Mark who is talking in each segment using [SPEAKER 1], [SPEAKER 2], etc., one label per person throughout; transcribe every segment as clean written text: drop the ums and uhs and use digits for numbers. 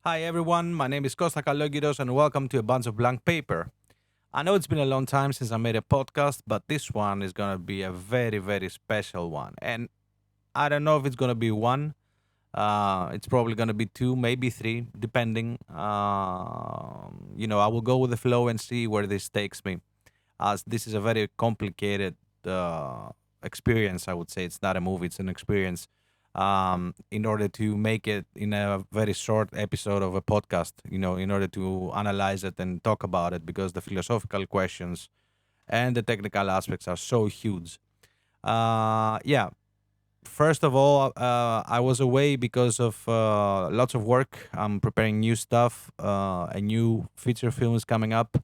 [SPEAKER 1] Hi everyone, my name is Costa Kalogiros and welcome to A Bunch of Blank Paper. I know it's been a long time since I made a podcast, but this one is gonna be a very, very special one. And I don't know if it's gonna be one, it's probably gonna be two, maybe three, depending. I will go with the flow and see where this takes me. As this is a very complicated experience, I would say. It's not a movie, it's an experience. In order to make it in a very short episode of a podcast, in order to analyze it and talk about it, because the philosophical questions and the technical aspects are so huge. Yeah, first of all, I was away because of lots of work. I'm preparing new stuff, a new feature film is coming up,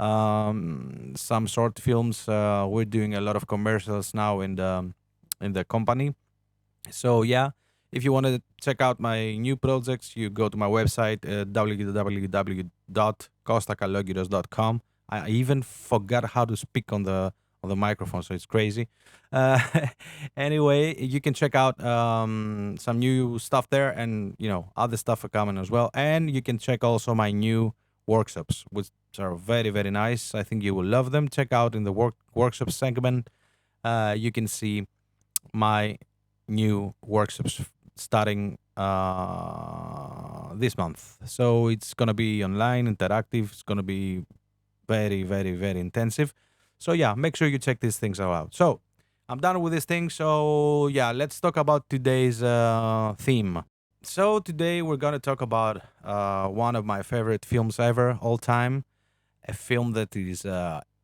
[SPEAKER 1] some short films. We're doing a lot of commercials now in the company. So yeah, if you want to check out my new projects, you go to my website, www.costakalogiros.com. I even forgot how to speak on the microphone, so it's crazy. Uh, anyway, you can check out some new stuff there, and other stuff are coming as well. And you can check also my new workshops, which are very very nice. I think you will love them. Check out in the workshop segment. You can see my new workshops starting this month. So it's gonna be online, interactive. It's gonna be very, very, very intensive. So yeah, make sure you check these things out. So I'm done with this thing. So yeah, let's talk about today's theme. So today we're gonna talk about one of my favorite films ever, all time. A film that is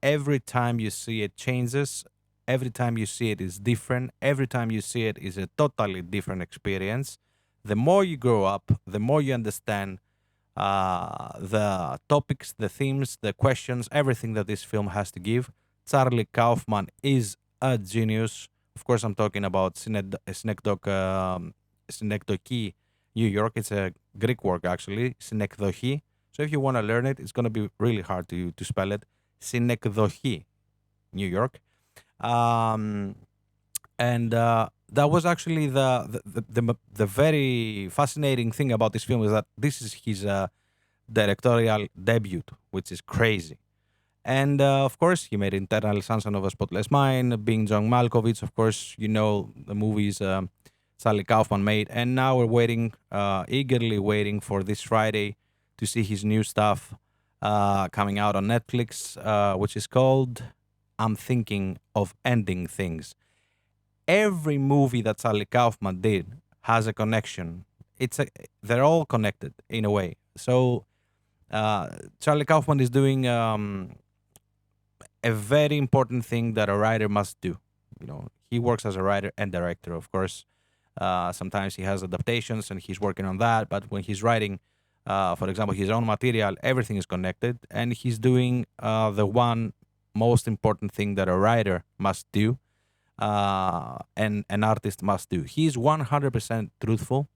[SPEAKER 1] every time you see it changes, every time you see it is different, every time you see it is a totally different experience. The more you grow up, the more you understand the topics, the themes, the questions, everything that this film has to give. Charlie Kaufman is a genius. Of course, I'm talking about Synecdoche, New York. It's a Greek word actually, Synecdoche. So if you want to learn it, it's going to be really hard to spell it. Synecdoche, New York. Um, and that was actually the very fascinating thing about this film is that this is his directorial debut, which is crazy. And of course, he made Internal Sunshine of a Spotless Mind, being John Malkovich. Of course, the movies Sally Kaufman made. And now we're waiting, eagerly waiting for this Friday to see his new stuff coming out on Netflix, which is called I'm Thinking of Ending Things. Every movie that Sally Kaufman did has a connection. They're all connected in a way. So Charlie Kaufman is doing a very important thing that a writer must do. He works as a writer and director, of course. Sometimes he has adaptations and he's working on that. But when he's writing, for example, his own material, everything is connected, and he's doing the one most important thing that a writer must do, and an artist must do. He's 100% truthful.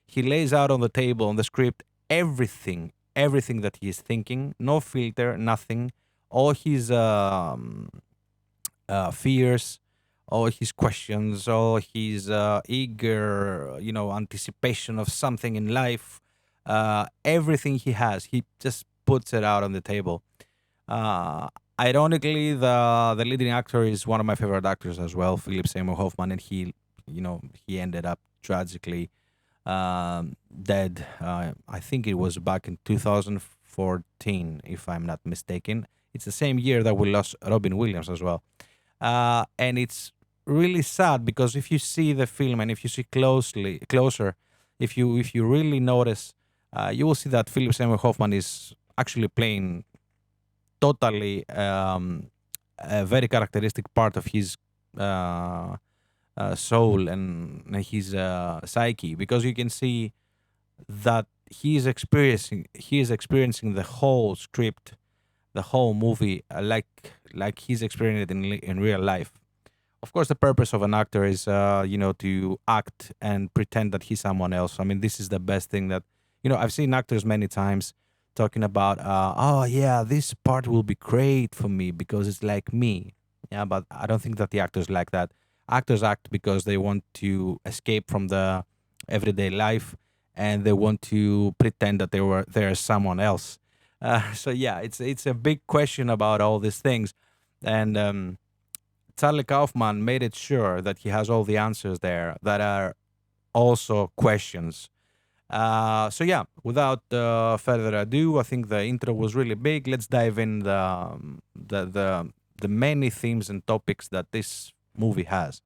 [SPEAKER 1] He lays out on the table, on the script, everything that he is thinking, no filter, nothing. All his fears, all his questions, all his eager, anticipation of something in life, everything he has, he just puts it out on the table. Uh, Ironically, the leading actor is one of my favorite actors as well, Philip Seymour Hoffman, and he ended up tragically dead. I think it was back in 2014, if I'm not mistaken. It's the same year that we lost Robin Williams as well, and it's really sad because if you see the film and if you see closer, if you really notice, you will see that Philip Seymour Hoffman is actually playing totally a very characteristic part of his uh, soul and his psyche, because you can see that he is experiencing the whole script, the whole movie, like he's experiencing it in real life. Of course, the purpose of an actor is to act and pretend that he's someone else. I mean, this is the best thing that I've seen actors many times talking about. Oh yeah, this part will be great for me because it's like me. Yeah, but I don't think that the actors like that. Actors act because they want to escape from the everyday life and they want to pretend that they're someone else. So yeah, it's a big question about all these things, and Charlie Kaufman made it sure that he has all the answers there that are also questions. So yeah, without further ado, I think the intro was really big. Let's dive in the many themes and topics that this movie has.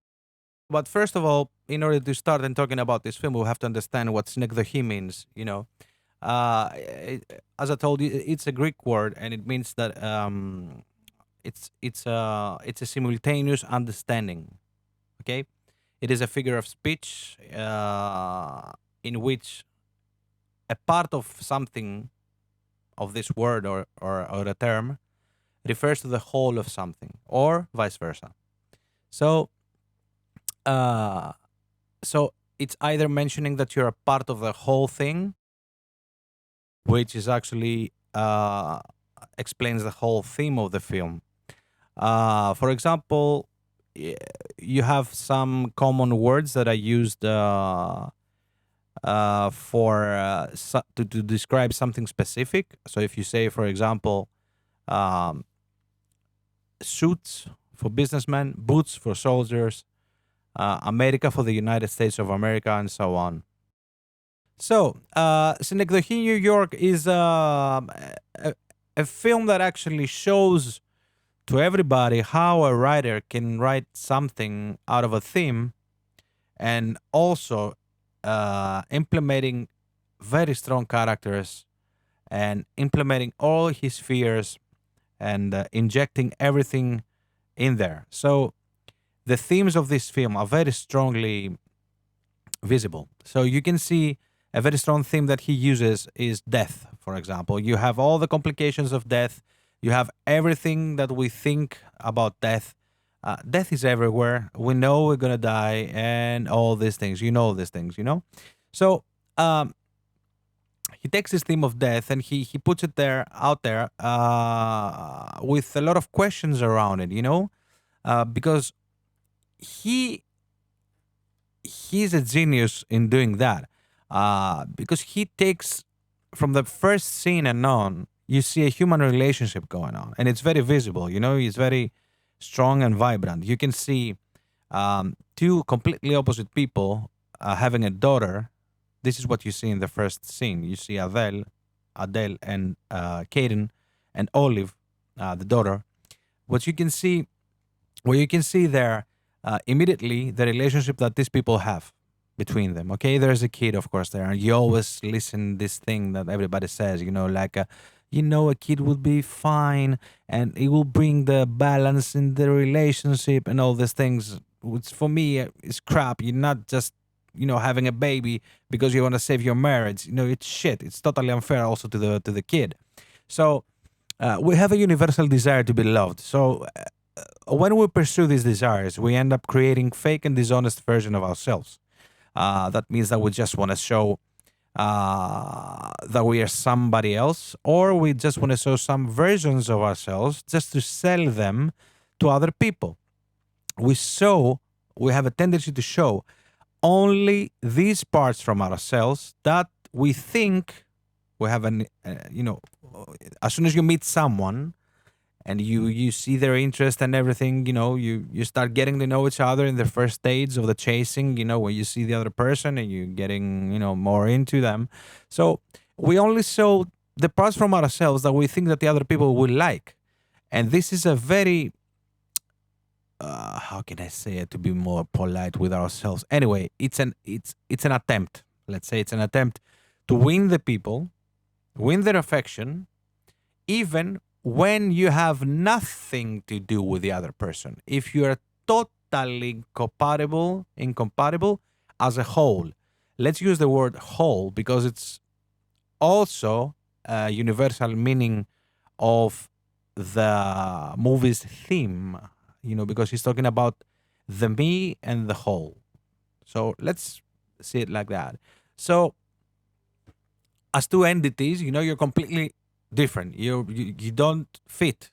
[SPEAKER 1] But first of all, in order to start and talking about this film, we have to understand what Synecdoche means. As I told you, it's a Greek word, and it means that it's a simultaneous understanding. Okay, it is a figure of speech in which a part of something of this word or a term refers to the whole of something, or vice versa. So, uh, so it's either mentioning that you're a part of the whole thing, which is actually explains the whole theme of the film. For example, you have some common words that are used to describe something specific. So if you say, for example, um, suits for businessmen, boots for soldiers, America for the United States of America, and so on. So, Synecdoche New York is a film that actually shows to everybody how a writer can write something out of a theme, and also implementing very strong characters and implementing all his fears and injecting everything in there. So the themes of this film are very strongly visible. So you can see a very strong theme that he uses is death, for example. You have all the complications of death. You have everything that we think about death. Death is everywhere. We know we're gonna die, and all these things. You know these things. So he takes this theme of death and he puts it there out there with a lot of questions around it. Because he he's a genius in doing that. Because he takes from the first scene and on, you see a human relationship going on, and it's very visible. It's very strong and vibrant. You can see two completely opposite people having a daughter. This is what you see in the first scene. You see Adele, and Caden, and Olive, the daughter. What you can see, where you can see there immediately the relationship that these people have between them. Okay, there's a kid, of course, there, and you always listen this thing that everybody says. Like a kid will be fine, and it will bring the balance in the relationship and all these things. Which for me is crap. You're not just having a baby because you want to save your marriage. It's shit. It's totally unfair also to the kid. So we have a universal desire to be loved. So when we pursue these desires, we end up creating fake and dishonest version of ourselves. That means that we just want to show that we are somebody else, or we just want to show some versions of ourselves just to sell them to other people. We have a tendency to show only these parts from ourselves that we think we have as soon as you meet someone and you see their interest and everything, you start getting to know each other in the first stage of the chasing, when you see the other person and you're getting, more into them. So we only show the parts from ourselves that we think that the other people will like. And this is a very, how can I say it to be more polite with ourselves? Anyway, it's an attempt. Let's say it's an attempt to win the people, win their affection, even when you have nothing to do with the other person. If you are totally incompatible as a whole. Let's use the word whole because it's also a universal meaning of the movie's theme, because he's talking about the me and the whole. So let's see it like that. So as two entities, you're completely different. You don't fit.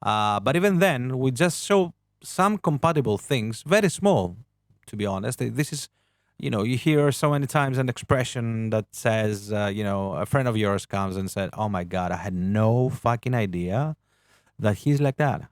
[SPEAKER 1] But even then, we just show some compatible things, very small, to be honest. This is You hear so many times an expression that says, a friend of yours comes and said, "Oh my God, I had no fucking idea that he's like that,"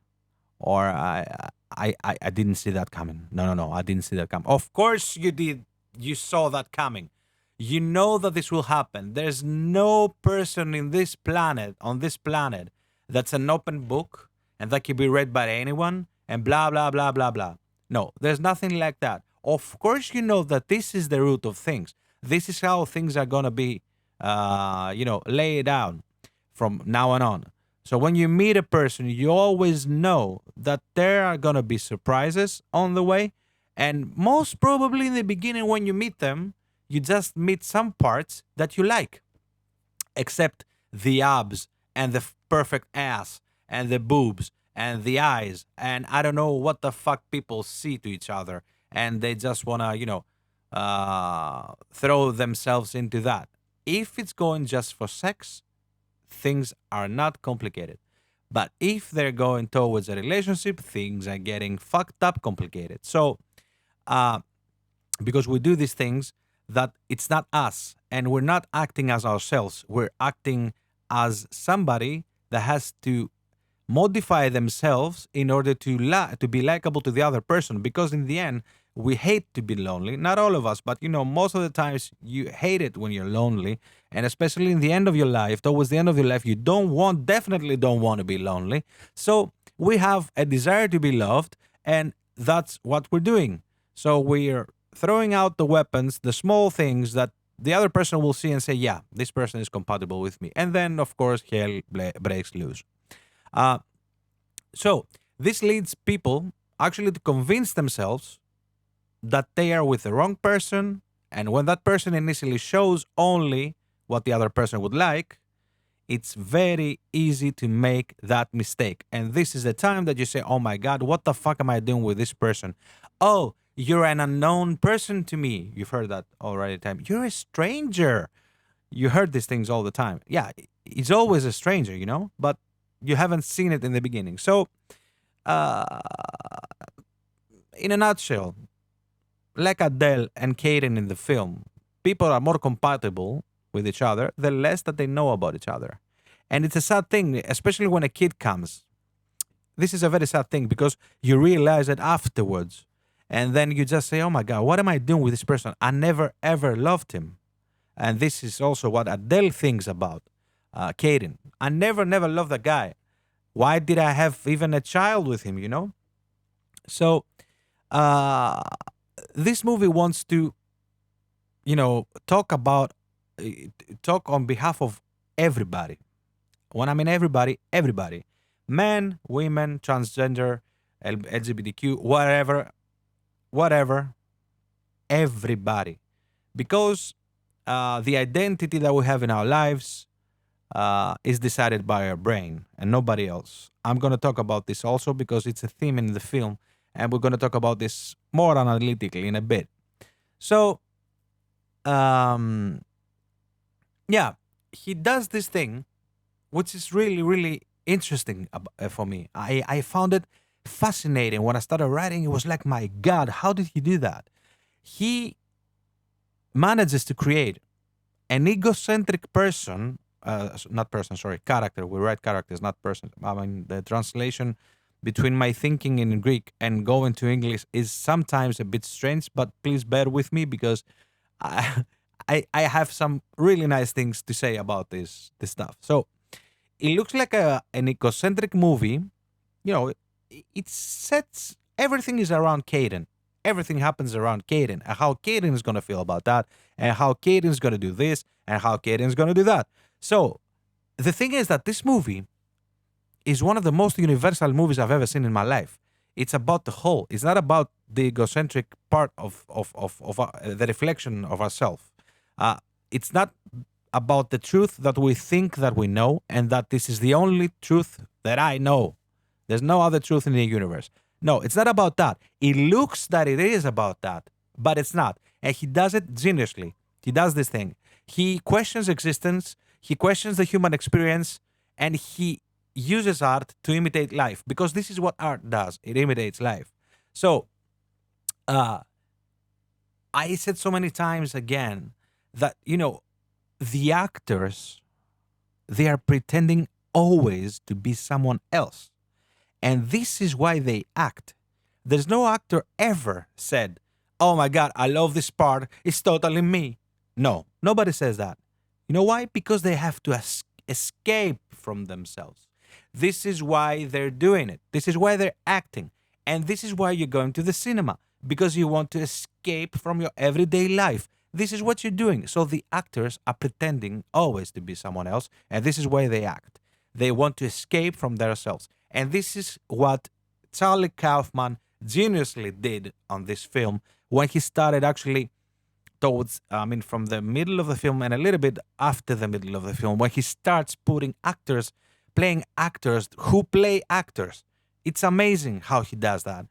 [SPEAKER 1] or I didn't see that coming. No, no, no, I didn't see that coming. Of course you did. You saw that coming. You know that this will happen. There's no person on this planet, that's an open book and that can be read by anyone and blah, blah, blah, blah, blah. No, there's nothing like that. Of course, you know that this is the root of things. This is how things are going to be, laid down from now on. So when you meet a person, you always know that there are going to be surprises on the way. And most probably in the beginning, when you meet them, you just meet some parts that you like, except the abs and the perfect ass and the boobs and the eyes. And I don't know what the fuck people see to each other. And they just want to, throw themselves into that. If it's going just for sex, things are not complicated. But if they're going towards a relationship, things are getting fucked up complicated. So, uh, because we do these things that it's not us and we're not acting as ourselves, we're acting as somebody that has to modify themselves in order to be likable to the other person, because in the end we hate to be lonely. Not all of us, but most of the times you hate it when you're lonely, and especially in the end of your life, towards the end of your life, you definitely don't want to be lonely. So we have a desire to be loved, and that's what we're doing. So we're throwing out the weapons, the small things that the other person will see and say, yeah, this person is compatible with me. And then, of course, hell breaks loose. Uh, so this leads people actually to convince themselves that they are with the wrong person. And when that person initially shows only what the other person would like, it's very easy to make that mistake. And this is the time that you say, oh my God, what the fuck am I doing with this person? Oh, you're an unknown person to me. You've heard that already. Time. You're a stranger. You heard these things all the time. Yeah, it's always a stranger, but you haven't seen it in the beginning. So, uh, in a nutshell, like Adele and Kaden in the film, people are more compatible with each other the less that they know about each other. And it's a sad thing, especially when a kid comes. This is a very sad thing because you realize it afterwards. And then you just say, oh my God, what am I doing with this person? I never ever loved him. And this is also what Adele thinks about Kaden. I never loved that guy. Why did I have even a child with him, So, uh, this movie wants to, talk about, talk on behalf of everybody. When I mean everybody, everybody. Men, women, transgender, LGBTQ, whatever, everybody. Because the identity that we have in our lives is decided by our brain and nobody else. I'm going to talk about this also because it's a theme in the film, and we're going to talk about this more analytically in a bit. So, um, yeah, he does this thing, which is really, really interesting for me. I found it fascinating. When I started writing, it was like, my God, how did he do that? He manages to create an egocentric person, not person, sorry, character. We write characters, not person. I mean, the translation between my thinking in Greek and going to English is sometimes a bit strange, but please bear with me because I, I have some really nice things to say about this stuff. So it looks like an egocentric movie. It sets everything is around Caden. Everything happens around Caden and how Caden is going to feel about that, and how Caden is going to do this, and how Caden is going to do that. So the thing is that this movie is one of the most universal movies I've ever seen in my life. It's about the whole. It's not about the egocentric part of the reflection of ourselves. It's not about the truth that we think that we know, and that this is the only truth that I know. There's no other truth in the universe. No, it's not about that. It looks that it is about that, but it's not. And he does it geniusly. He does this thing. He questions existence. He questions the human experience, and he uses art to imitate life, because this is what art does. It imitates life. So, uh, I said so many times again that, the actors, they are pretending always to be someone else. And this is why they act. There's no actor ever said, "Oh my God, I love this part. It's totally me." No, nobody says that. You know why? Because they have to escape from themselves. This is why they're doing it. This is why they're acting. And this is why you're going to the cinema, because you want to escape from your everyday life. This is what you're doing. So the actors are pretending always to be someone else, and this is why they act. They want to escape from themselves. And this is what Charlie Kaufman geniusly did on this film when he started actually from the middle of the film and a little bit after the middle of the film, when he starts putting actors, playing actors who play actors. It's amazing how he does that.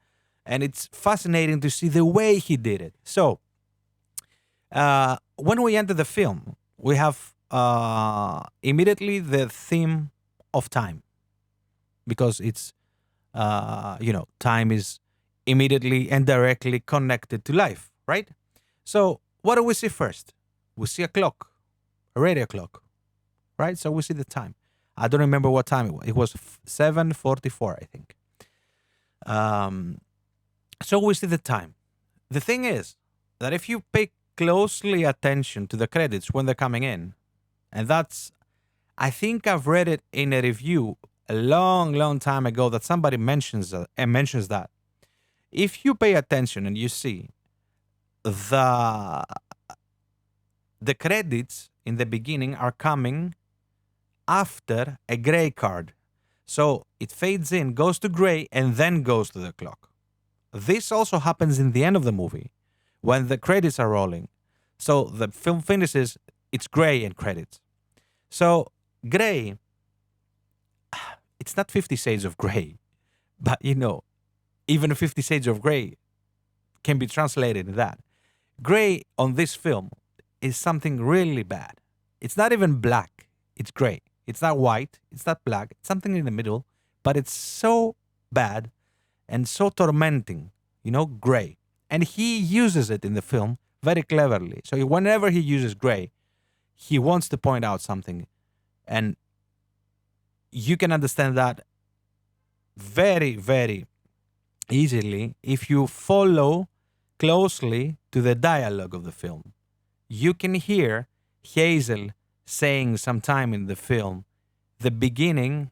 [SPEAKER 1] And it's fascinating to see the way he did it. So, when we enter the film, we have immediately the theme of time, because it's, time is immediately and directly connected to life, right? So, what do we see first? We see a clock, a radio clock, right? So we see the time. I don't remember what time it was. It was 7:44, I think. So we see the time. The thing is that if you pay closely attention to the credits when they're coming in, and I think I've read it in a review a long, long time ago that somebody mentions that. If you pay attention and you see the credits in the beginning are coming after a gray card. So it fades in, goes to gray, and then goes to the clock. This also happens in the end of the movie when the credits are rolling. So the film finishes, it's gray and credits. So gray, it's not 50 Shades of Gray, but even 50 Shades of Gray can be translated in that. Gray on this film is something really bad. It's not even black, it's gray. It's not white, it's not black, it's something in the middle, but it's so bad and so tormenting, gray. And he uses it in the film very cleverly. So whenever he uses gray, he wants to point out something. And you can understand that very, very easily if you follow closely to the dialogue of the film. You can hear Hazel saying sometime in the film, the beginning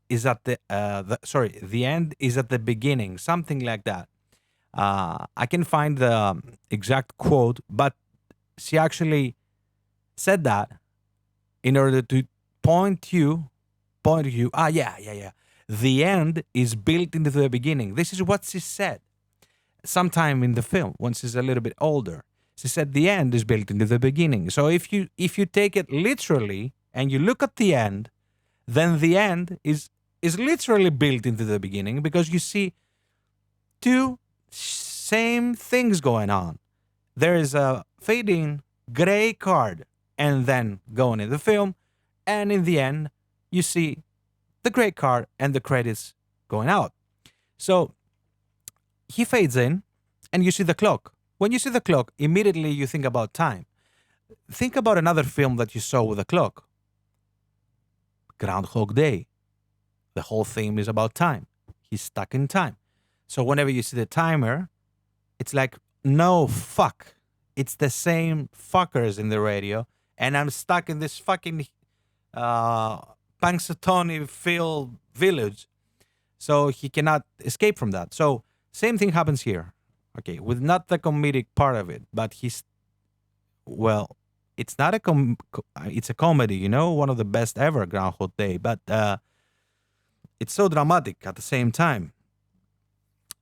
[SPEAKER 1] is at the end is at the beginning, something like that. I can find the exact quote, but she actually said that in order to point you. Yeah. The end is built into the beginning. This is what she said sometime in the film when she's a little bit older. She said the end is built into the beginning. So if you take it literally and you look at the end, then the end is literally built into the beginning, because you see two same things going on. There is a fading gray card and then going in the film, and in the end you see the gray card and the credits going out. So he fades in and you see the clock. When you see the clock, immediately you think about time. Think about another film that you saw with a clock. Groundhog Day. The whole theme is about time. He's stuck in time. So whenever you see the timer, it's like, no, fuck. It's the same fuckers in the radio, and I'm stuck in this fucking Punxsutawney Phil village. So he cannot escape from that. So same thing happens here. Okay, with not the comedic part of it, but it's not it's a comedy, one of the best ever, Groundhog Day, but it's so dramatic at the same time.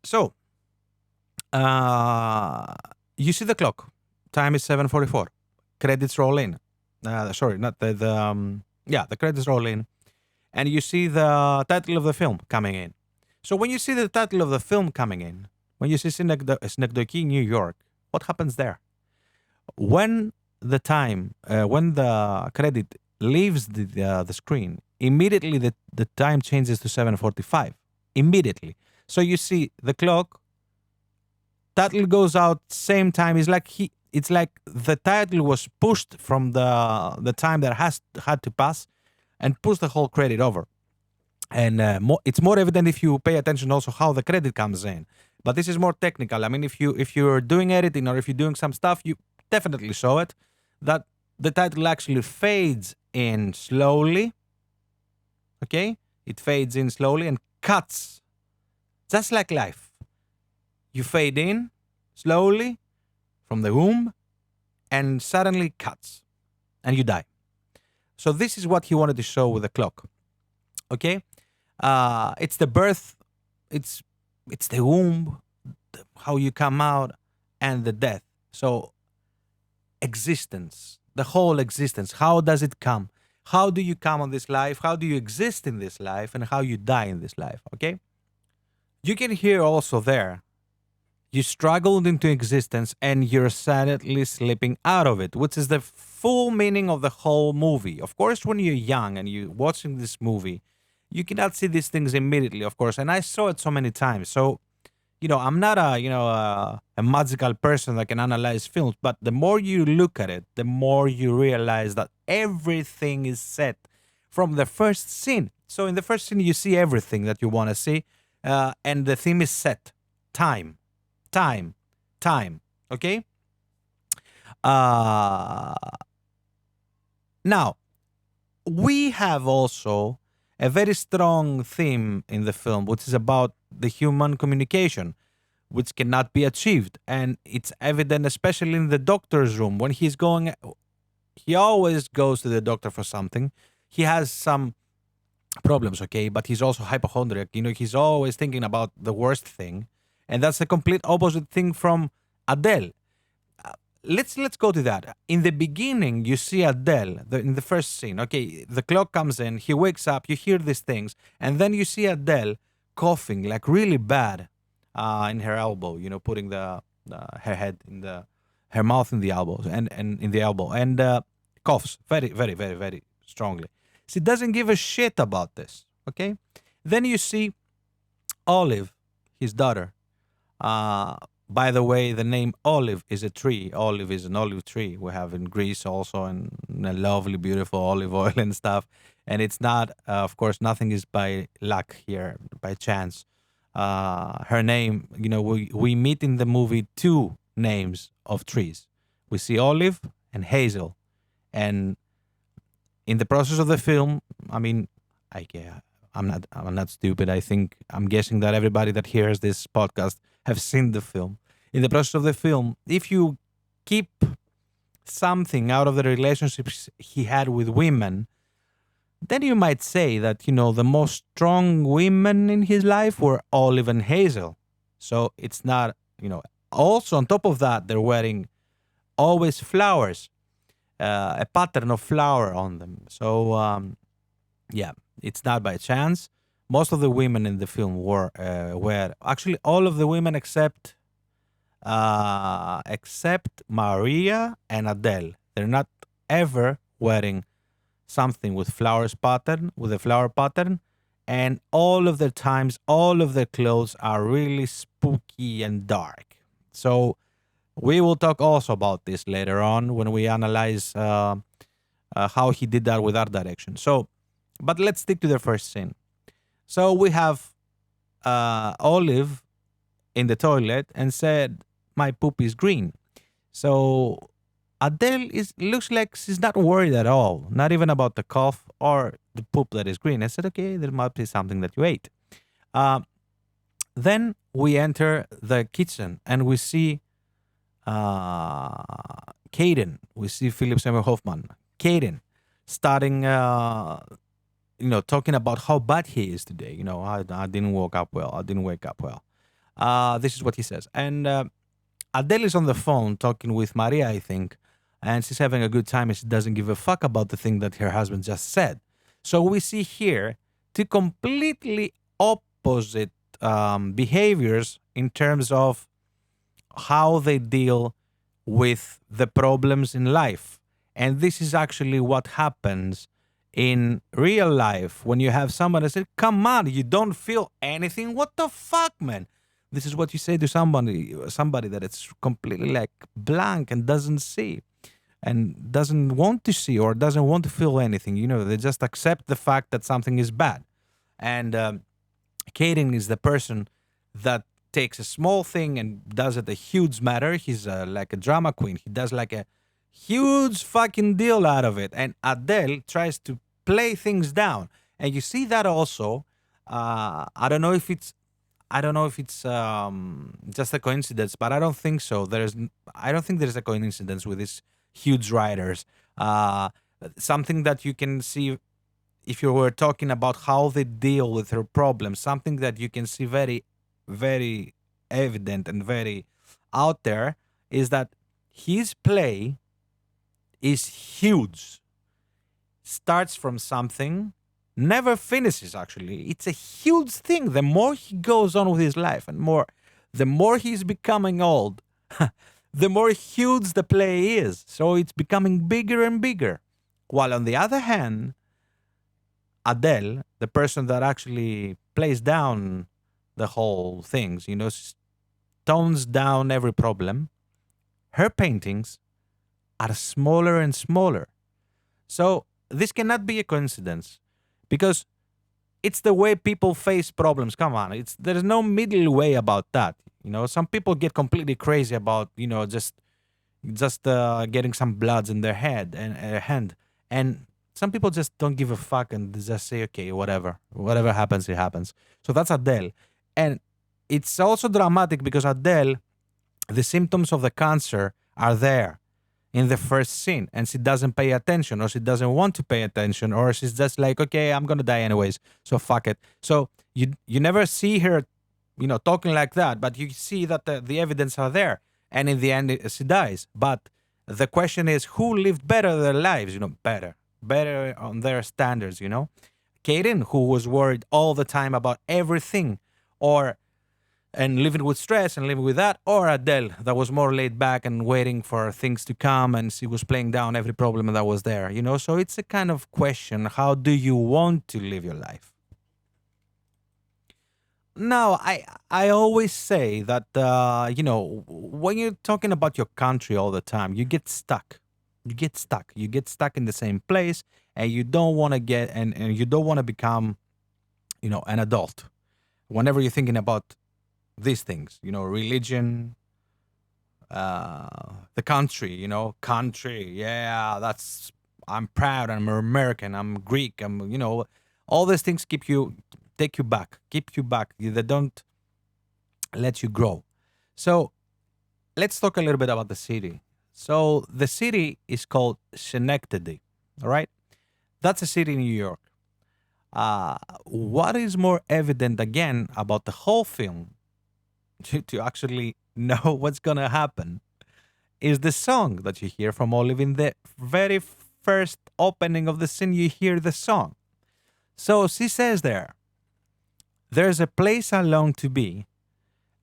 [SPEAKER 1] So, you see the clock. Time is 7:44. Credits roll in. Sorry, not the credits roll in. And you see the title of the film coming in. So when you see the title of the film coming in, when you see Synecdoche New York, what happens there? When the credit leaves the screen, immediately the time changes to 7:45. Immediately. So you see the clock title goes out same time. It's like the title was pushed from the time that had to pass, and push the whole credit over. And it's more evident if you pay attention also how the credit comes in. But this is more technical. I mean, if you're doing editing or if you're doing some stuff, you definitely saw it that the title actually fades in slowly. Okay, it fades in slowly and cuts, just like life. You fade in slowly from the womb, and suddenly cuts, and you die. So this is what he wanted to show with the clock. Okay, it's the birth, it's it's the womb, how you come out, and the death. So existence, the whole existence. How does it come? How do you come on this life? How do you exist in this life? And how you die in this life? Okay, you can hear also there. You struggled into existence and you're sadly slipping out of it, which is the full meaning of the whole movie. Of course, when you're young and you're watching this movie, you cannot see these things immediately, of course. And I saw it so many times. So, I'm not a magical person that can analyze films, but the more you look at it, the more you realize that everything is set from the first scene. So in the first scene, you see everything that you want to see, and the theme is set: time, time, time. Okay. Uh, Now we have also a very strong theme in the film, which is about the human communication, which cannot be achieved. And it's evident, especially in the doctor's room, when he always goes to the doctor for something. He has some problems, okay, but he's also hypochondriac. He's always thinking about the worst thing. And that's a complete opposite thing from Adele. Let's go to that. In the beginning, you see Adele in the first scene. Okay, the clock comes in. He wakes up. You hear these things, and then you see Adele coughing like really bad in her elbow. Putting her head in her mouth in the elbows and in the elbow, and coughs very, very, very, very strongly. She doesn't give a shit about this. Okay, then you see Olive, his daughter. By the way, the name olive is a tree. Olive is an olive tree we have in Greece also, and a lovely, beautiful olive oil and stuff. And it's not, of course, nothing is by luck here, by chance. Her name, we meet in the movie two names of trees. We see olive and hazel. And in the process of the film, I mean, I'm not stupid. I'm guessing that everybody that hears this podcast have seen the film. In the process of the film, if you keep something out of the relationships he had with women, then you might say that, the most strong women in his life were Olive and Hazel. So it's not, also on top of that, they're wearing always flowers, a pattern of flower on them. So, yeah, it's not by chance. Most of the women in the film were actually all of the women except Maria and Adele. They're not ever wearing something with a flower pattern, and all of their times, all of their clothes are really spooky and dark. So we will talk also about this later on when we analyze how he did that with art direction. So, but let's stick to the first scene. So we have Olive in the toilet and said, "My poop is green." So Adele looks like she's not worried at all, not even about the cough or the poop that is green. I said, "Okay, there must be something that you ate." Uh, then we enter the kitchen and we see Caden. We see Philip Seymour Hoffman. Caden starting talking about how bad he is today. I didn't wake up well. I didn't wake up well. This is what he says. And Adele is on the phone talking with Maria, I think, and she's having a good time and she doesn't give a fuck about the thing that her husband just said. So we see here two completely opposite behaviors in terms of how they deal with the problems in life. And this is actually what happens in real life when you have somebody say, "Come on, you don't feel anything? What the fuck, man? This is what you say to somebody that it's completely like blank and doesn't see and doesn't want to see or doesn't want to feel anything. They just accept the fact that something is bad. And Caden is the person that takes a small thing and does it a huge matter. He's like a drama queen. He does like a huge fucking deal out of it. And Adele tries to play things down. And you see that also. I don't know if it's just a coincidence, but I don't think so. I don't think there's a coincidence with these huge writers. Uh, Something that you can see if you were talking about how they deal with her problems, something that you can see very, very evident and very out there is that his play is huge. Starts from something, never finishes actually. It's a huge thing. The more he goes on with his life and the more he's becoming old, the more huge the play is. So it's becoming bigger and bigger. While on the other hand, Adele, the person that actually plays down the whole things, tones down every problem, her paintings are smaller and smaller. So this cannot be a coincidence because it's the way people face problems. Come on, there's no middle way about that. Some people get completely crazy about just getting some bloods in their head and hand, and some people just don't give a fuck and they just say, okay, whatever happens, it happens. So that's Adele, and it's also dramatic because Adele, the symptoms of the cancer are there in the first scene, and she doesn't pay attention, or she doesn't want to pay attention, or she's just like, okay, I'm gonna die anyways, so fuck it. So you never see her, talking like that, but you see that the evidence are there, and in the end, she dies. But the question is, who lived better their lives? Better on their standards. Kaden, who was worried all the time about everything, and living with stress and living with that, or Adele that was more laid back and waiting for things to come, and she was playing down every problem that was there. So it's a kind of question: how do you want to live your life? Now, I always say that when you're talking about your country all the time, you get stuck. You get stuck in the same place, and you don't want to and you don't want to become, an adult. Whenever you're thinking about these things, religion, the country, country. Yeah, I'm proud. I'm American. I'm Greek. All these things keep you keep you back. They don't let you grow. So let's talk a little bit about the city. So the city is called Synecdoche. All right, that's a city in New York. What is more evident again about the whole film to actually know what's gonna happen is the song that you hear from Olive in the very first opening of the scene. You hear the song. So she says there's a place I long to be,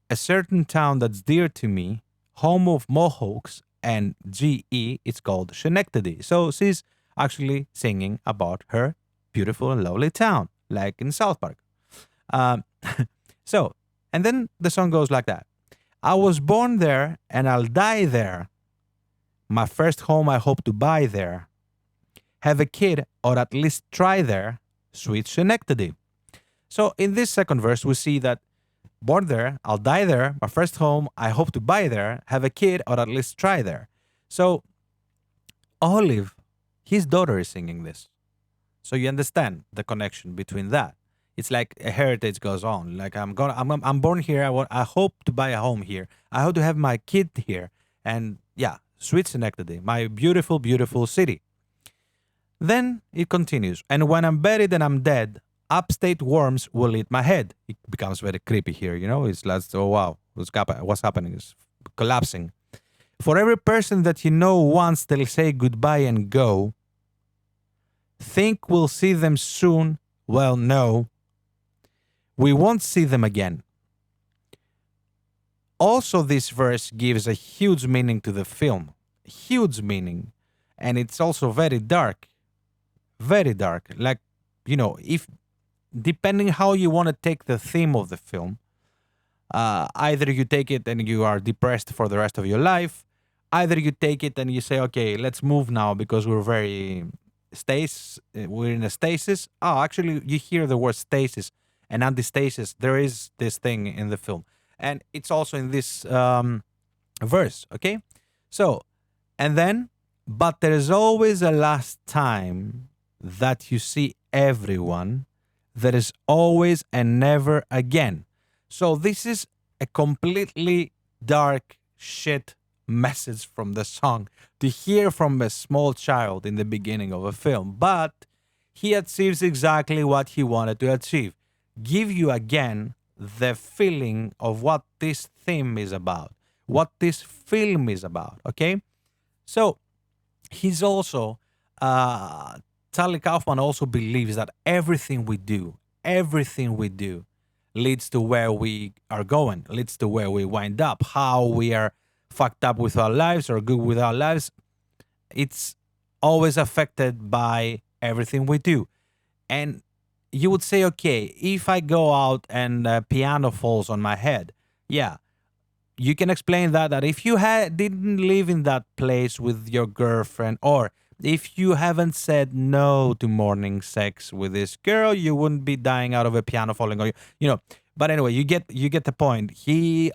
[SPEAKER 1] a certain town that's dear to me, home of Mohawks and GE. It's called Synecdoche. So she's actually singing about her beautiful and lovely town, like in South Park. Um, so, and then the song goes like that. I was born there and I'll die there. My first home I hope to buy there. Have a kid or at least try there. Sweet Synecdoche. So in this second verse, we see that born there, I'll die there. My first home I hope to buy there. Have a kid or at least try there. So Olive, his daughter, is singing this. So you understand the connection between that. It's like a heritage goes on. Like I'm born here. I hope to buy a home here. I hope to have my kid here. And yeah, sweet Synecdoche, my beautiful, beautiful city. Then it continues. And when I'm buried and I'm dead, upstate worms will eat my head. It becomes very creepy here. It's like, oh wow, what's happening? It's collapsing. For every person that you know once they'll say goodbye and go. Think we'll see them soon? Well, no. We won't see them again. Also, this verse gives a huge meaning to the film. Huge meaning. And it's also very dark. Very dark. Like, if depending how you want to take the theme of the film, Either you take it and you are depressed for the rest of your life. Either you take it and you say, okay, let's move now because we're very we're in a stasis. Oh, actually, you hear the word stasis and antistasis. There is this thing in the film, and it's also in this verse. Okay, so and then, but there is always a last time that you see everyone. There is always and never again. So this is a completely dark shit message from the song to hear from a small child in the beginning of a film. But he achieves exactly what he wanted to achieve. Give you again the feeling of what this theme is about, what this film is about. Okay? So he's also Charlie Kaufman also believes that everything we do leads to where we are going, leads to where we wind up, how we are fucked up with our lives or good with our lives. It's always affected by everything we do. And you would say, okay, if I go out and a piano falls on my head, yeah, you can explain that if you didn't live in that place with your girlfriend, or if you haven't said no to morning sex with this girl, you wouldn't be dying out of a piano falling on you. You know. But anyway, you get the point. He's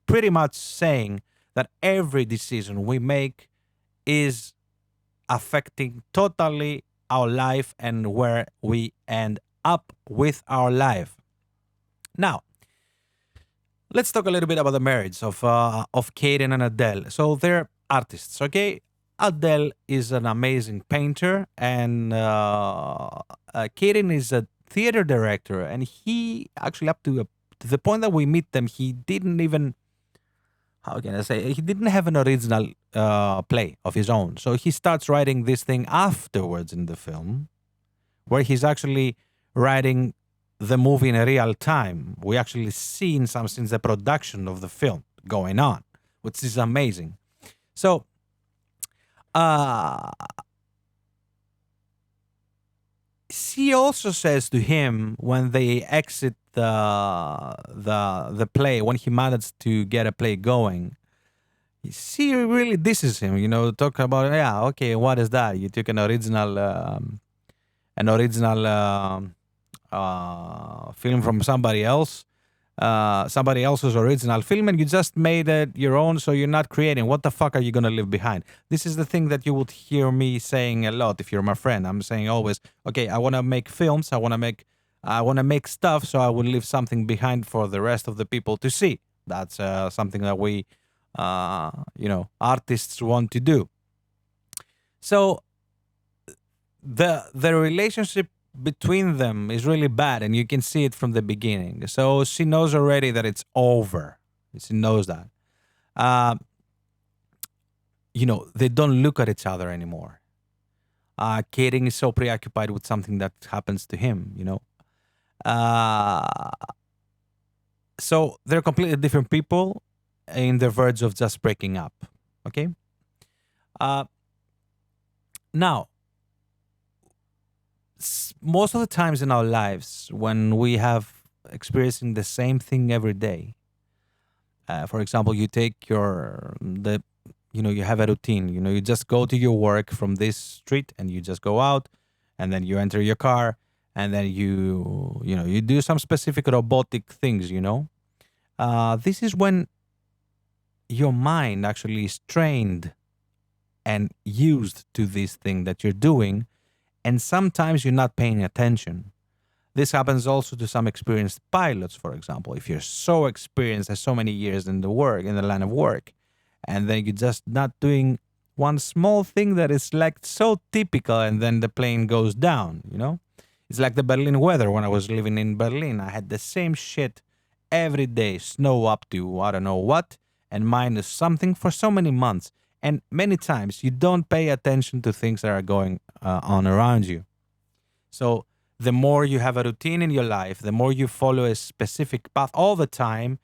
[SPEAKER 1] pretty much saying that every decision we make is affecting totally our life and where we end up with our life. Now, let's talk a little bit about the marriage of Kaden and Adele. So they're artists, okay? Adele is an amazing painter, and Kaden is a theater director. And he actually, to the point that we meet them, he didn't even, how can I say, he didn't have an original play of his own. So he starts writing this thing afterwards in the film, where he's actually writing the movie in a real time. We actually seen some since the production of the film going on, which is amazing. So, uh, she also says to him when they exit the play, when he managed to get a play going, she really disses him. Talk about, yeah, okay, what is that? You took an original film from somebody else's original film, and you just made it your own, so you're not creating. What the fuck are you gonna leave behind? This is the thing that you would hear me saying a lot if you're my friend. I'm saying always, okay, I wanna make films, I wanna make stuff, so I will leave something behind for the rest of the people to see. That's something that we, artists want to do. So the relationship between them is really bad, and you can see it from the beginning. So she knows already that it's over. She knows that. Uh, they don't look at each other anymore. Kaden is so preoccupied with something that happens to him. Uh, so they're completely different people in the verge of just breaking up. Okay. Uh, Now, most of the times in our lives when we have experiencing the same thing every day, for example, you take you have a routine. You just go to your work from this street, and you just go out, and then you enter your car, and then you do some specific robotic things. This is when your mind actually is trained and used to this thing that you're doing, and sometimes you're not paying attention. This happens also to some experienced pilots, for example. If you're so experienced, has so many years in the line of work, and then you're just not doing one small thing that is like so typical, and then the plane goes down. It's like the Berlin weather. When I was living in Berlin, I had the same shit every day, snow up to I don't know what, and minus something for so many months. And many times you don't pay attention to things that are going on around you. So the more you have a routine in your life, the more you follow a specific path all the time,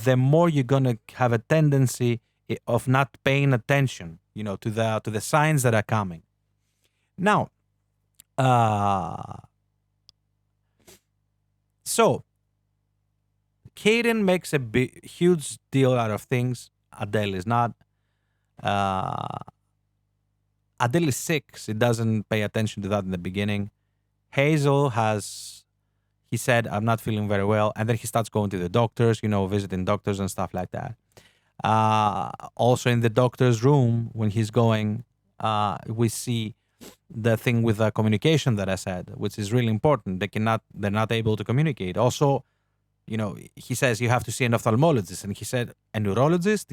[SPEAKER 1] the more you're gonna have a tendency of not paying attention, to the signs that are coming. Now, so Kaden makes a huge deal out of things. Adele is not. Uh, Adele is sick. She doesn't pay attention to that in the beginning. Hazel has, he said, I'm not feeling very well. And then he starts going to the doctors, visiting doctors and stuff like that. Also in the doctor's room, when he's going, we see the thing with the communication that I said, which is really important. They're not able to communicate. Also, he says you have to see an ophthalmologist, and he said a neurologist.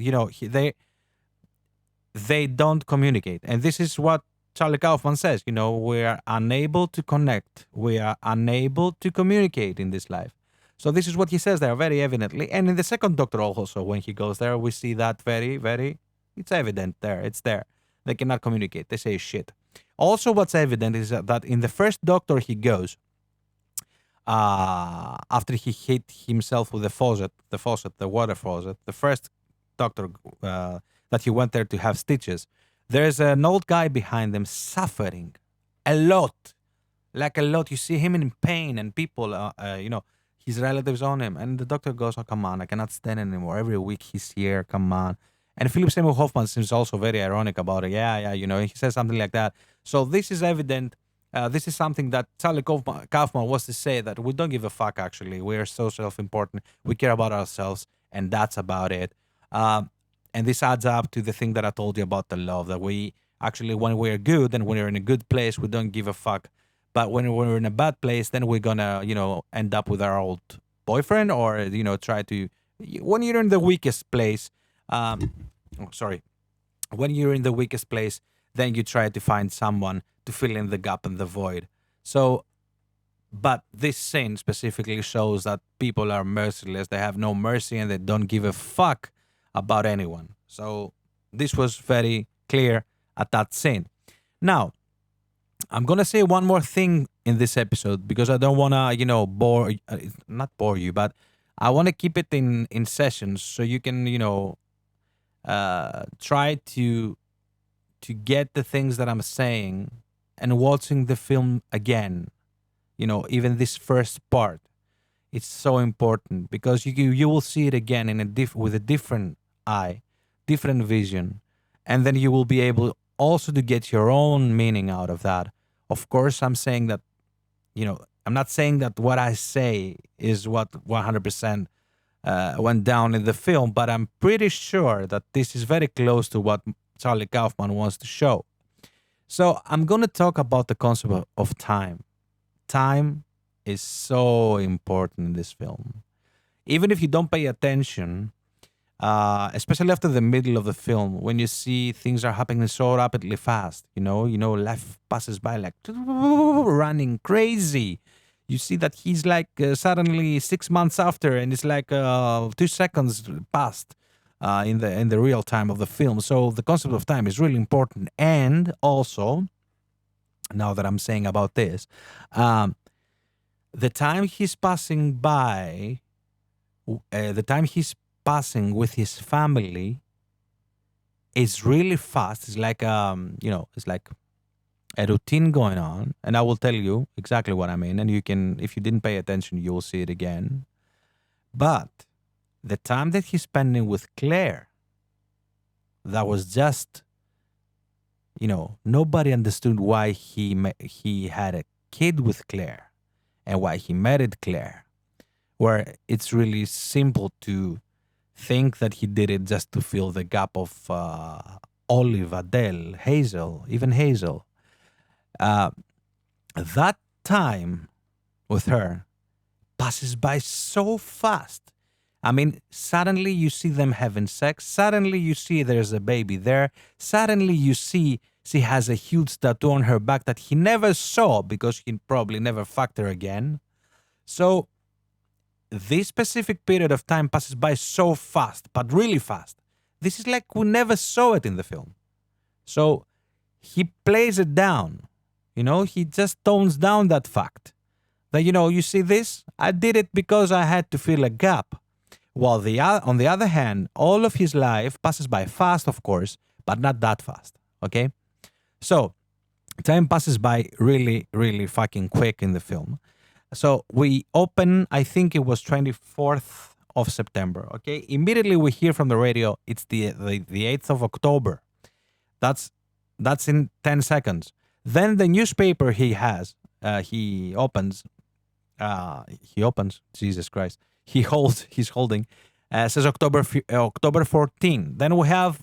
[SPEAKER 1] They don't communicate, and this is what Charlie Kaufman says. We are unable to connect. We are unable to communicate in this life. So this is what he says there very evidently. And in the second Doctor also, when he goes there, we see that very, very, it's evident there. It's there. They cannot communicate. They say shit. Also, what's evident is that in the first Doctor he goes, after he hit himself with the water faucet, the first Doctor that he went there to have stitches, there's an old guy behind them suffering a lot. Like a lot. You see him in pain, and people, his relatives on him. And the doctor goes, oh, come on, I cannot stand anymore. Every week he's here, come on. And Philip Seymour Hoffman seems also very ironic about it. Yeah, he says something like that. So this is evident. This is something that Charlie Kaufman wants to say, that we don't give a fuck, actually. We are so self-important. We care about ourselves, and that's about it. And this adds up to the thing that I told you about the love, that we actually, when we're good and when we're in a good place, we don't give a fuck. But when we're in a bad place, then we're gonna, end up with our old boyfriend, or, try to. When you're in the weakest place, when you're in the weakest place, then you try to find someone to fill in the gap and the void. So, but this scene specifically shows that people are merciless. They have no mercy, and they don't give a fuck about anyone. So this was very clear at that scene. Now, I'm gonna say one more thing in this episode, because I don't wanna, not bore you, but I wanna keep it in sessions so you can, try to get the things that I'm saying and watching the film again. Even this first part, it's so important, because you will see it again with a different eye, different vision, and then you will be able also to get your own meaning out of that. Of course, I'm saying that, I'm not saying that what I say is what 100% went down in the film, but I'm pretty sure that this is very close to what Charlie Kaufman wants to show. So I'm going to talk about the concept of time. Time is so important in this film. Even if you don't pay attention, especially after the middle of the film, when you see things are happening so rapidly fast, life passes by like running crazy. You see that he's like suddenly 6 months after, and it's like 2 seconds passed in the real time of the film. So the concept of time is really important. And also, now that I'm saying about this, the time he's passing by, the time he's passing with his family is really fast. It's like it's like a routine going on, and I will tell you exactly what I mean. And you can, if you didn't pay attention, you will see it again. But the time that he's spending with Claire, that was just, nobody understood why he had a kid with Claire and why he married Claire. Where it's really simple to think that he did it just to fill the gap of Olive, Adele, Hazel, even Hazel. That time with her passes by so fast. I mean, suddenly you see them having sex. Suddenly you see there's a baby there. Suddenly you see she has a huge tattoo on her back that he never saw because he probably never fucked her again. So this specific period of time passes by so fast, but really fast. This is like we never saw it in the film. So he plays it down. He just tones down that fact. That, you see this? I did it because I had to fill a gap. While on the other hand, all of his life passes by fast, of course, but not that fast. Okay? So, time passes by really, really fucking quick in the film. So we open, I think it was 24th of September. Okay, immediately we hear from the radio. It's the 8th of October. That's in 10 seconds. Then the newspaper he opens. Jesus Christ. He's holding. Says October 14. Then we have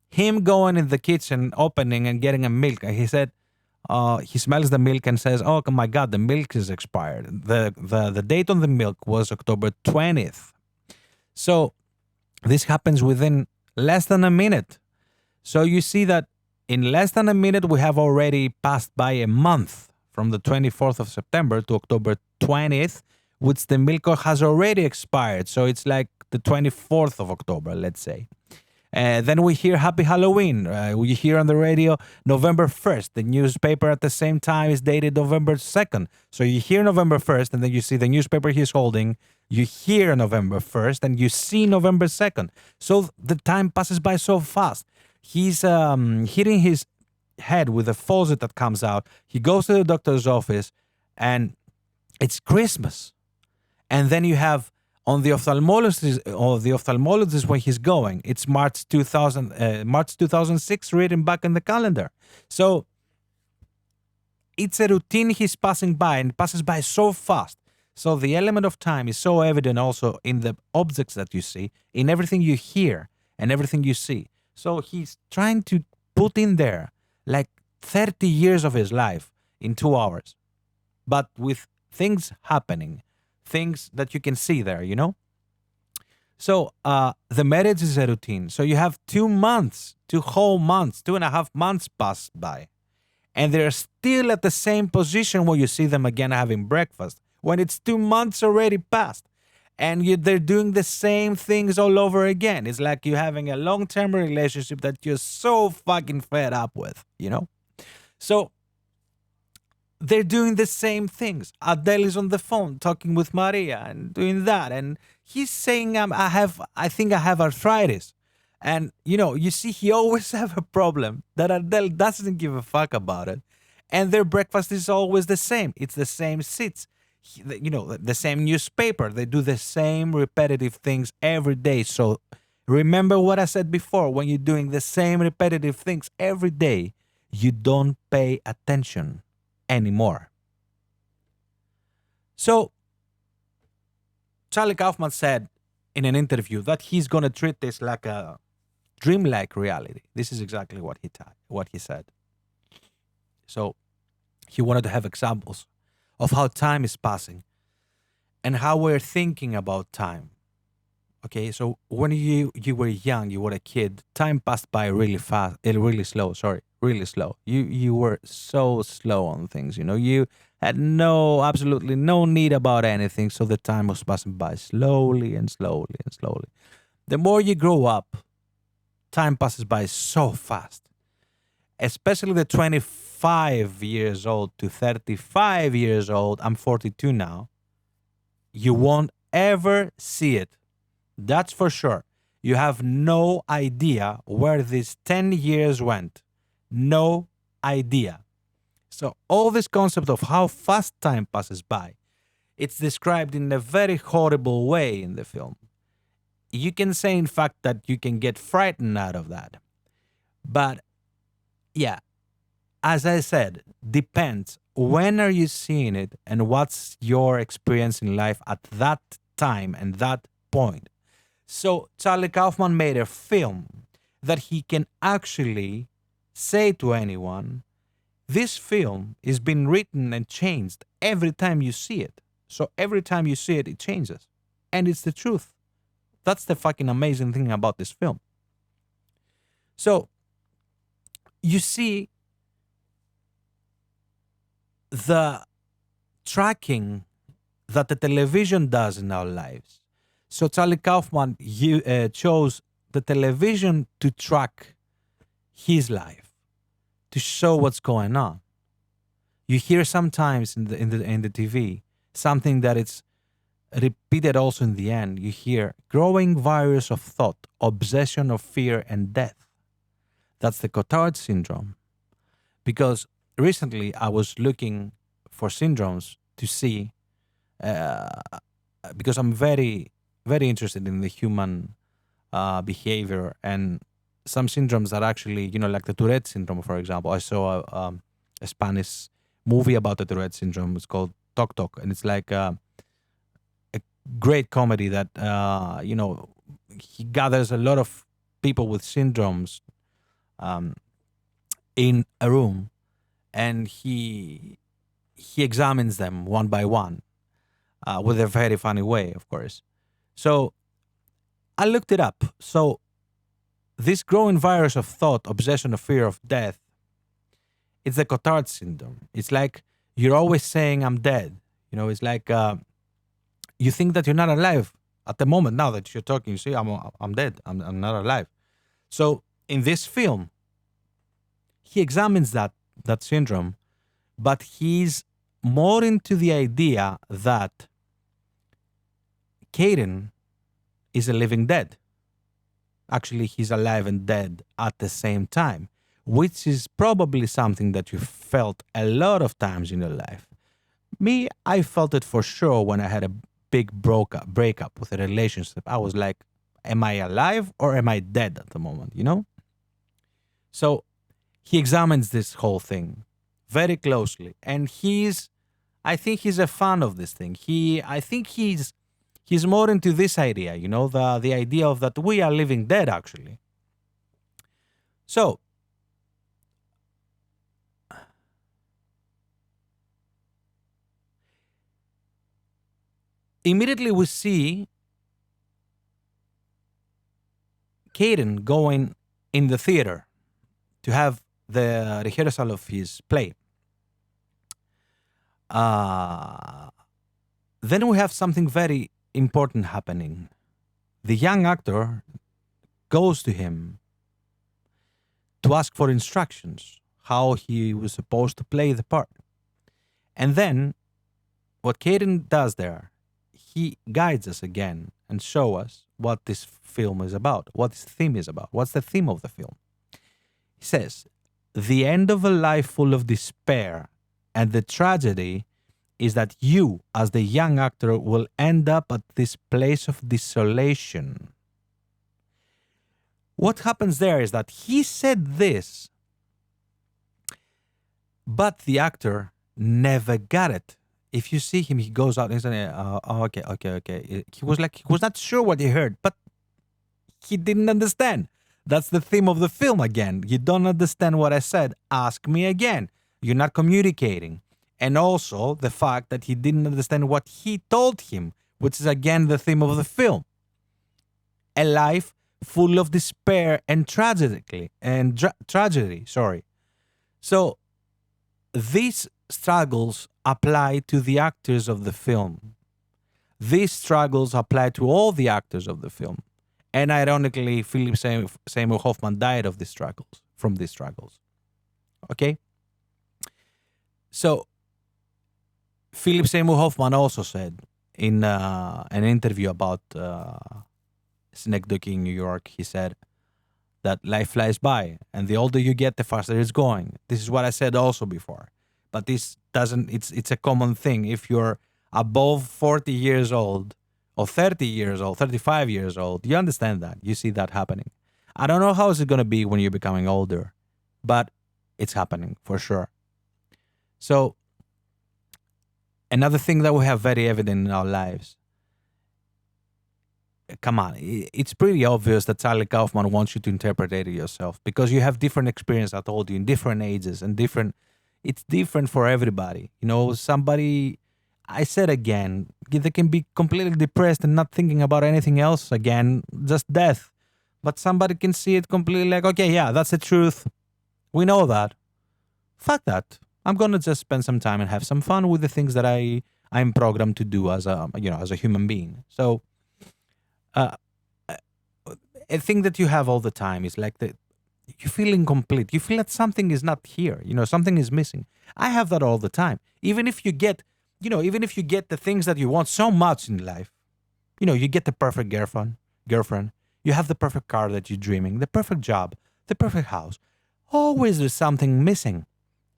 [SPEAKER 1] him going in the kitchen, opening and getting a milk. And he said, he smells the milk and says, "Oh my God, the milk is expired." The date on the milk was October 20th. So this happens within less than a minute. So you see that in less than a minute, we have already passed by a month from the 24th of September to October 20th, which the milk has already expired. So it's like the 24th of October, let's say. Then we hear Happy Halloween. We hear on the radio November 1st. The newspaper at the same time is dated November 2nd. So you hear November 1st, and then you see the newspaper he's holding. You hear November 1st, and you see November 2nd. So the time passes by so fast. He's hitting his head with a faucet that comes out. He goes to the doctor's office, and it's Christmas. And then you have on the ophthalmologist when he's going, it's March 2006 written back in the calendar. So it's a routine he's passing by, and it passes by so fast. So the element of time is so evident also in the objects that you see, in everything you hear and everything you see. So he's trying to put in there like 30 years of his life in 2 hours, but with things happening, things that you can see there, you know? So the marriage is a routine. So you have 2 months, 2 whole months, 2.5 months passed by, and they're still at the same position where you see them again having breakfast when it's 2 months already passed. And they're doing the same things all over again. It's like you're having a long-term relationship that you're so fucking fed up with, you know? So they're doing the same things. Adele is on the phone talking with Maria and doing that. And he's saying, I think I have arthritis. And, you know, you see, he always have a problem that Adele doesn't give a fuck about it. And their breakfast is always the same. It's the same seats. You know, the same newspaper. They do the same repetitive things every day. So remember what I said before. When you're doing the same repetitive things every day, you don't pay attention anymore. So Charlie Kaufman said in an interview that he's going to treat this like a dreamlike reality. This is exactly what he said. So he wanted to have examples of how time is passing and how we're thinking about time. Okay, so when you were young, you were a kid, time passed by really fast, really slow. You were so slow on things, you know. You had absolutely no need about anything, so the time was passing by slowly and slowly and slowly. The more you grow up, time passes by so fast. Especially the 25 years old to 35 years old, I'm 42 now, you won't ever see it. That's for sure. You have no idea where these 10 years went. No idea. So all this concept of how fast time passes by, it's described in a very horrible way in the film. You can say, in fact, that you can get frightened out of that. But yeah, as I said, depends. When are you seeing it and what's your experience in life at that time and that point? So Charlie Kaufman made a film that he can actually say to anyone, this film is being written and changed every time you see it. So every time you see it, it changes. And it's the truth. That's the fucking amazing thing about this film. So you see the tracking that the television does in our lives. So Charlie Kaufman chose the television to track his life, to show what's going on. You hear sometimes in the TV something that it's repeated also in the end. You hear growing virus of thought, obsession of fear and death. That's the Cotard Syndrome. Because recently I was looking for syndromes to see, because I'm very very interested in the human behavior and some syndromes that actually, like the Tourette syndrome, for example. I saw a Spanish movie about the Tourette syndrome. It's called Tok Tok, and it's like a great comedy that he gathers a lot of people with syndromes um, in a room, and he examines them one by one with a very funny way, of course. So I looked it up. So this growing virus of thought, obsession, or fear of death, it's the Cotard Syndrome. It's like you're always saying, I'm dead. It's like you think that you're not alive at the moment now that you're talking. You say, I'm dead. I'm not alive. So in this film, he examines that syndrome, but he's more into the idea that Caden is a living dead. Actually, he's alive and dead at the same time, which is probably something that you felt a lot of times in your life. Me, I felt it for sure when I had a big breakup with a relationship. I was like, am I alive or am I dead at the moment? So he examines this whole thing very closely, and I think he's a fan of this thing. I think he's more into this idea, the idea of that we are living dead, actually. So, immediately we see Caden going in the theater to have the rehearsal of his play. Then we have something very important happening. The young actor goes to him to ask for instructions, how he was supposed to play the part. And then what Caden does there, he guides us again and show us what this film is about, what this theme is about. What's the theme of the film? He says, the end of a life full of despair, and the tragedy is that you, as the young actor, will end up at this place of desolation. What happens there is that he said this, but the actor never got it. If you see him, he goes out and he's like, okay. He was not sure what he heard, but he didn't understand. That's the theme of the film again. You don't understand what I said. Ask me again. You're not communicating. And also the fact that he didn't understand what he told him, which is again the theme of the film. A life full of despair and tragedy. So these struggles apply to the actors of the film. These struggles apply to all the actors of the film. And ironically, Philip Seymour Hoffman died of from these struggles. Okay? So, Philip Seymour Hoffman also said in an interview about Synecdoche New York, he said that life flies by, and the older you get, the faster it's going. This is what I said also before. But this doesn't, it's a common thing. If you're above 40 years old, or 30 years old, 35 years old, you understand that. You see that happening. I don't know how is it going to be when you're becoming older, but it's happening for sure. So, another thing that we have very evident in our lives, come on, it's pretty obvious that Charlie Kaufman wants you to interpret it yourself because you have different experience, I told you, in different ages and it's different for everybody. Somebody, I said again, they can be completely depressed and not thinking about anything else again, just death. But somebody can see it completely like, okay, yeah, that's the truth. We know that. Fuck that. I'm gonna just spend some time and have some fun with the things that I'm programmed to do as a human being. So, a thing that you have all the time is like you feel incomplete. You feel that something is not here. Something is missing. I have that all the time. Even if you get the things that you want so much in life, you get the perfect girlfriend, you have the perfect car that you're dreaming, the perfect job, the perfect house. Always there's something missing.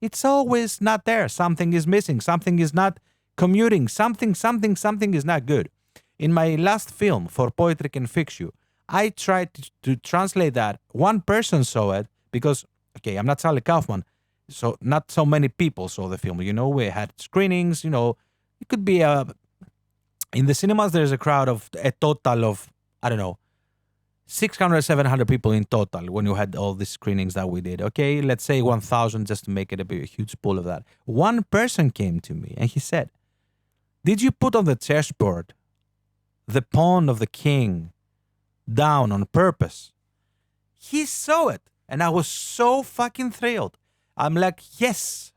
[SPEAKER 1] It's always not there. Something is missing. Something is not commuting. Something is not good. In my last film, For Poetry Can Fix You, I tried to translate that. One person saw it because, okay, I'm not Charlie Kaufman, so not so many people saw the film. We had screenings. It could be in the cinemas. There's a total of, I don't know, 600, 700 people in total when you had all these screenings that we did. Okay, let's say 1,000 just to make it a huge pool of that. One person came to me and he said, "Did you put on the chessboard the pawn of the king down on purpose?" He saw it and I was so fucking thrilled. I'm like, yes,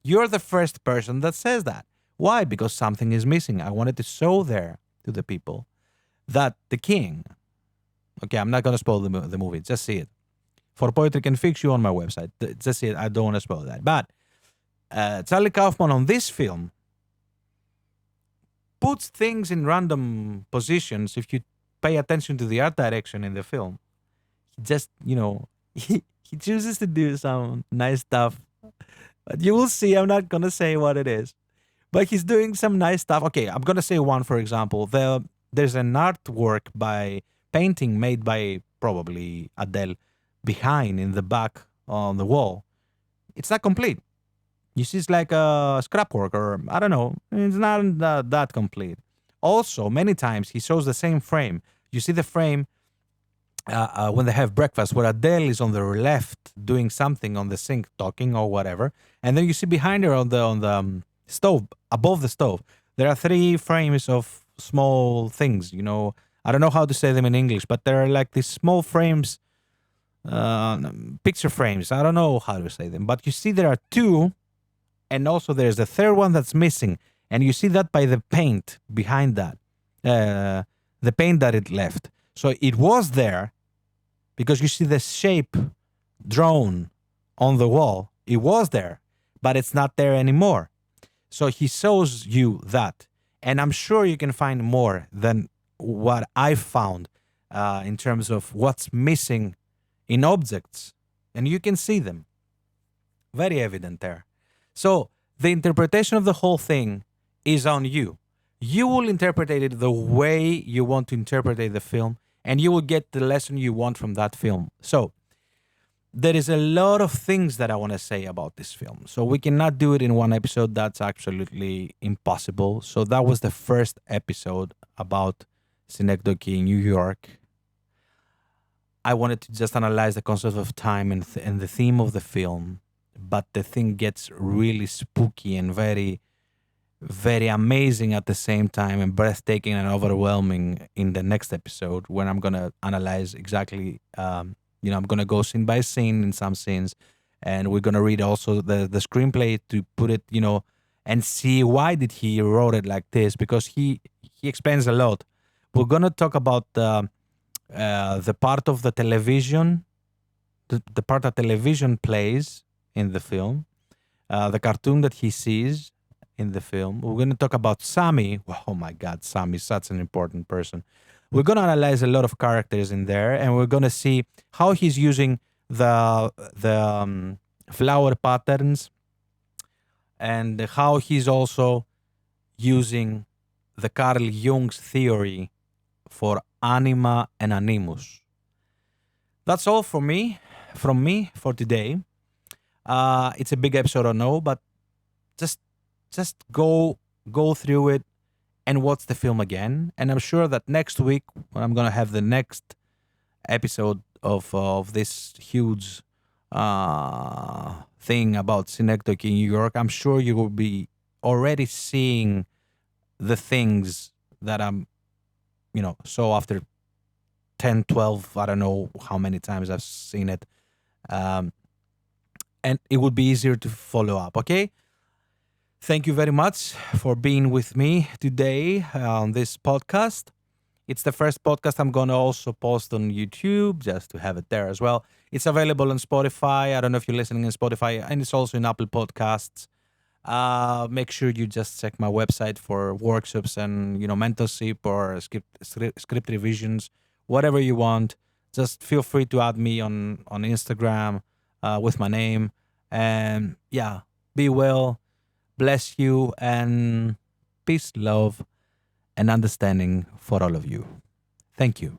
[SPEAKER 1] you're the first person that says that. Why? Because something is missing. I wanted to show there to the people that the king, okay, I'm not going to spoil the movie. Just see it. For Poetry Can Fix You on my website. Just see it. I don't want to spoil that. But Charlie Kaufman on this film puts things in random positions. If you pay attention to the art direction in the film, he just, he chooses to do some nice stuff. But you will see. I'm not going to say what it is. But he's doing some nice stuff. Okay, I'm going to say one, for example. There's an artwork by painting made by probably Adele behind in the back on the wall. It's not complete. You see, it's like a scrapwork, or I don't know. It's not that complete. Also, many times he shows the same frame. You see the frame when they have breakfast, where Adele is on the left doing something on the sink, talking or whatever, and then you see behind her on the stove, above the stove, there are 3 frames of small things. I don't know how to say them in English, but they're like these small frames, picture frames. I don't know how to say them, but you see there are 2, and also there's the third one that's missing, and you see that by the paint behind that, the paint that it left. So it was there because you see the shape drawn on the wall. It was there, but it's not there anymore. So he shows you that, and I'm sure you can find more than what I found in terms of what's missing in objects, and you can see them. Very evident there. So the interpretation of the whole thing is on you. You will interpret it the way you want to interpret the film, and you will get the lesson you want from that film. So there is a lot of things that I want to say about this film. So we cannot do it in one episode. That's absolutely impossible. So that was the first episode about Synecdoche New York. I wanted to just analyze the concept of time and the theme of the film, but the thing gets really spooky and very, very amazing at the same time, and breathtaking and overwhelming in the next episode, when I'm going to analyze exactly, I'm going to go scene by scene in some scenes, and we're going to read also the screenplay to put it, and see why did he wrote it like this, because he explains a lot. We're going to talk about the part of the television, the part that television plays in the film, the cartoon that he sees in the film. We're going to talk about Sammy. Oh my God, Sammy is such an important person. We're going to analyze a lot of characters in there, and we're going to see how he's using the flower patterns, and how he's also using the Carl Jung's theory for Anima and Animus. That's all from me for today. It's a big episode, I know, but just go through it and watch the film again. And I'm sure that next week, when I'm gonna have the next episode of this huge thing about Synecdoche New York, I'm sure you will be already seeing the things that I'm, so after 10, 12, I don't know how many times I've seen it. And it would be easier to follow up, okay? Thank you very much for being with me today on this podcast. It's the first podcast I'm going to also post on YouTube, just to have it there as well. It's available on Spotify. I don't know if you're listening on Spotify, and it's also in Apple Podcasts. Make sure you just check my website for workshops and, mentorship or script revisions, whatever you want. Just feel free to add me on Instagram with my name. And be well. Bless you, and peace, love, and understanding for all of you. Thank you.